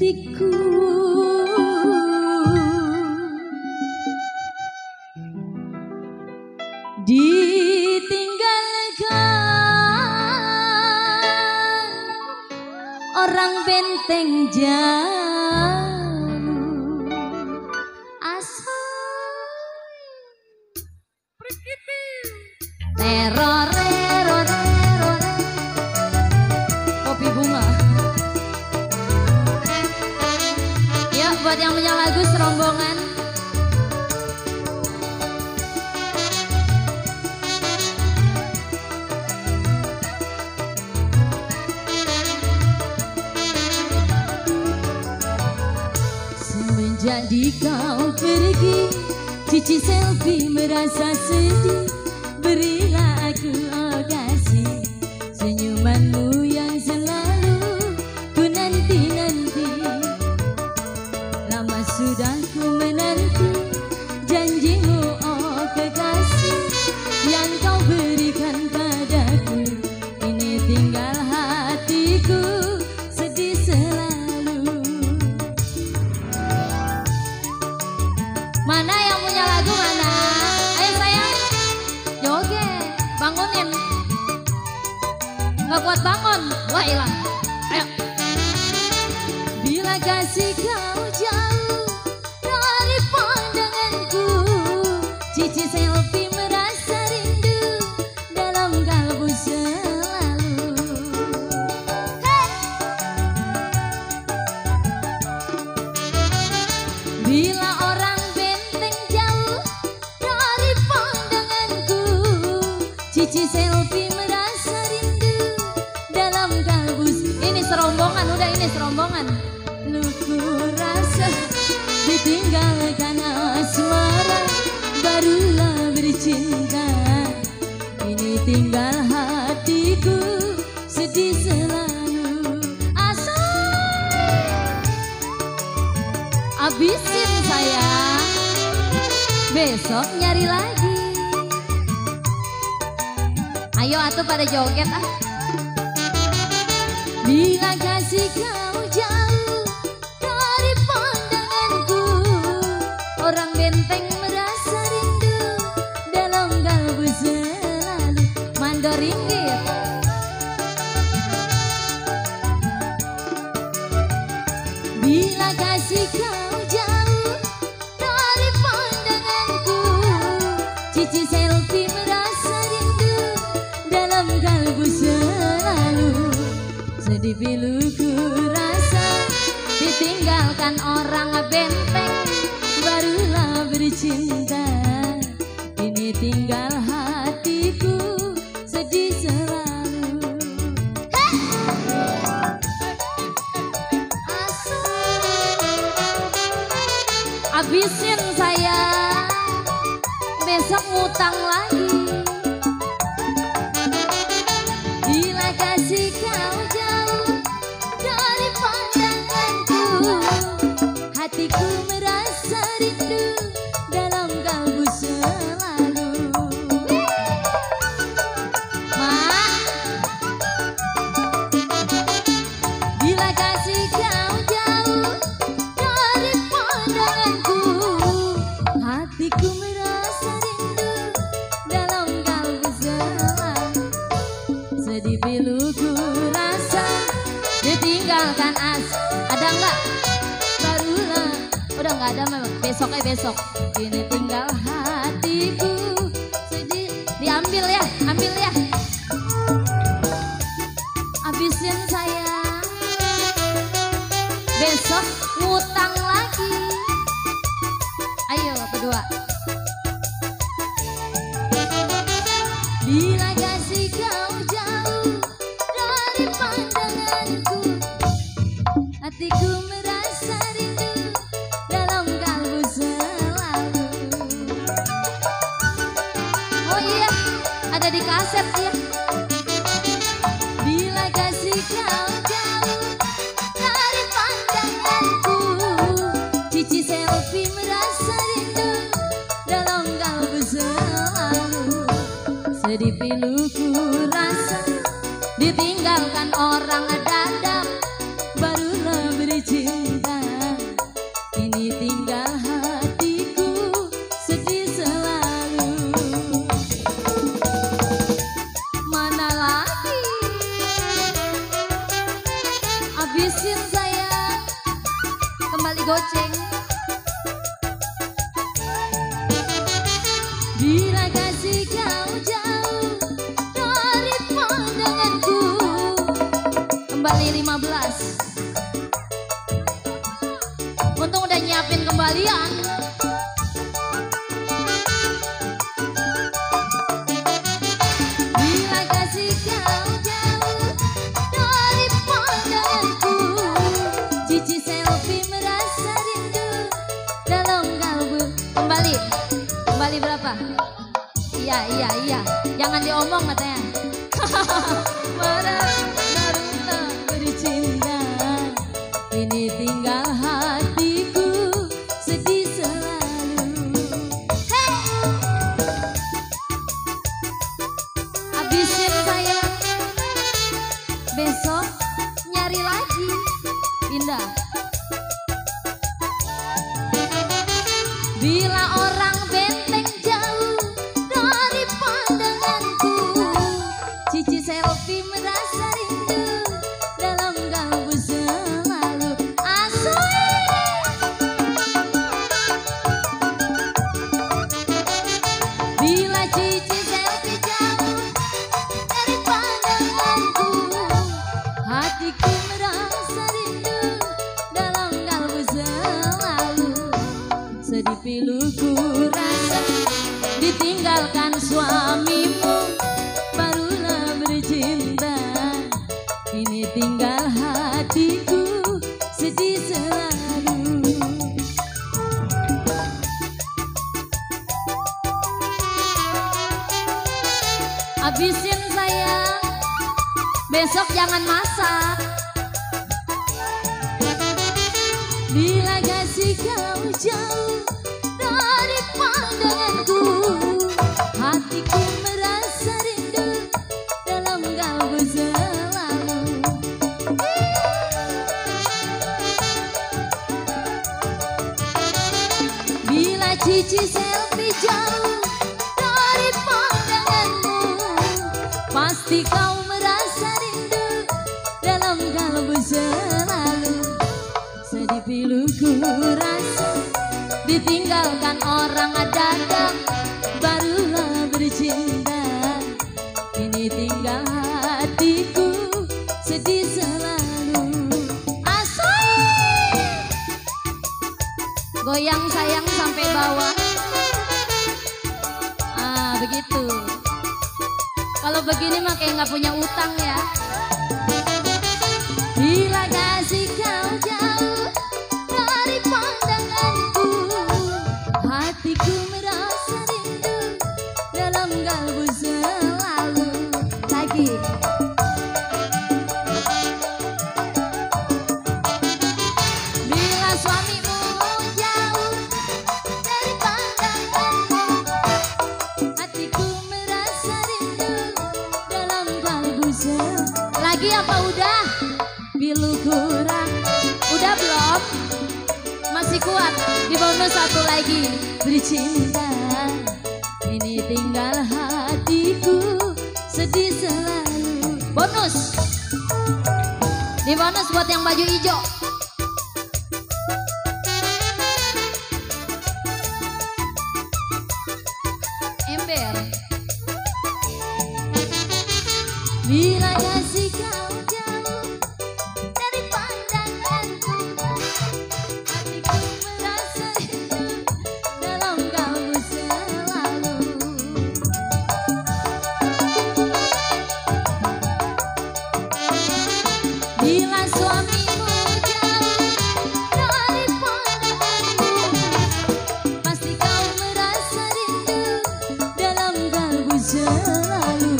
hatiku. Ditinggalkan orang benteng jauh, teror kopi bunga. Ya, buat yang punya lagu serombongan. Semenjak kau pergi, cici selfie merasa sedih. Berilah aku kasih senyumanmu yang selalu ku nanti-nanti. Lama sudah ku menanti janjimu, oh kekasih, yang kau berikan padaku. Ini tinggal hatiku sedih selalu. Mana yang punya lagu mana? Ayo sayang, joget, bangunin. Nggak kuat bangun, wah hilang. Ayo. Bila kasih kau jauh dari pandanganku, cici selfie merasa rindu dalam kalbu selalu. Hey! Bila orang benteng jauh dari pandanganku, cici selfie merasa rindu dalam kalbu. Ini serombongan, udah ini serombongan. Lu ku rasa ditinggalkan asmara, barulah bercinta. Ini tinggal hatiku sedih selalu. Abisin sayang, besok nyari lagi. Ayo atuh pada joget ah. Bila kasih kau jauh dari pandanganku, orang benteng merasa rindu dalam kalbu selalu. Mandor ringgit. Bila kasih kau jauh dari pandanganku, cici selfie merasa rindu dalam kalbu selalu. Sedih pilu ku rasa ditinggalkan orang benteng, barulah bercinta. Ini tinggal hatiku sedih selalu. Abisin saya, besok ngutang lagi. Bila kasih kau jauh dari pandanganku, hatiku merasa rindu dalam kalbu selalu. Mak, bila kasih kau jauh dari pandanganku, hatiku merasa rindu dalam kalbu selalu. Sedih pilu ku rasa ditinggalkan ada nggak? Barulah, udah nggak ada memang. Besoknya besok. Ini tinggal hatiku sedih. Diambil ya, ambil ya. Abisin sayang, besok ngutang lagi. Ayo kedua. Bila kasih kau jauh dari pandanganku, hatiku merasa rindu dalam kalbu selalu. Oh iya, ada di kaset ya. Bila kasih kau jauh dari pandanganku, cici selfie merasa rindu dalam kalbu selalu. Sedih pilu ku rasa ditinggalkan orang dadap, barulah bercinta. Habisin sayang, kembali goceng. Bila kasih kau jauh dari pandanganku, kembali 15. Untung udah nyiapin kembalian. Bila kasih kau jauh dari pandanganku, cici selfie merasa rindu dalam kalbu. Kembali berapa? Iya, jangan diomong katanya. Barulah bercinta, ini tinggal hatiku sedih selalu. Hey! Habisin sayang, besok nyari lagi, pindah. Bila orang benteng jauh dari pandanganku, cici selfie merasa rindu dalam kalbu selalu. Asui. Bila cici selfie jauh dari pandanganku, hatiku merasa rindu dalam kalbu selalu. Sedih piluku rasa ditinggalkan suamimu, barulah bercinta, ini tinggal hatiku sedih selalu. Habisin sayang, besok jangan masak. Bila kasih kau jauh dari pandanganku, hatiku merasa rindu dalam kalbu selalu. Bila cici selfie jauh dari pandanganmu, pasti kau merasa rindu dalam kalbu selalu. Sedih piluku rasa ditinggalkan orang dagang, barulah bercinta, ini tinggal hatiku sedih selalu. Asai. Goyang sayang sampai bawah. Begitu. Kalau begini mah kayak nggak punya utang ya. Bila kasih kau jauh dari pandanganku, hatiku merasa rindu dalam kalbu selalu. Lagi. Bila suamimu jauh dari pandanganmu, hatiku merasa rindu dalam kalbu selalu. Lagi apa udah? Pilu kurang, udah belum? Masih kuat, di bonus satu lagi. Bercinta, ini tinggal hatiku sedih selalu. Bonus, di bonus buat yang baju hijau. Ember. Bila kasih kau jauh dari pandanganku, hatiku merasa rindu dalam kalbu selalu. Bila suamimu jauh dari pandanganku, pasti kau merasa rindu dalam kalbu selalu.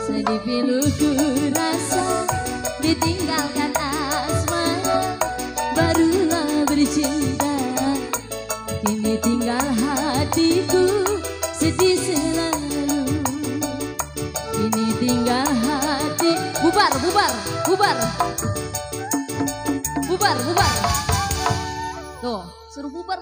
Sedih piluku rasa ditinggalkan asmara, barulah bercinta, kini tinggal hatiku sedih selalu. Kini tinggal hati. Bubar. Tuh, suruh bubar.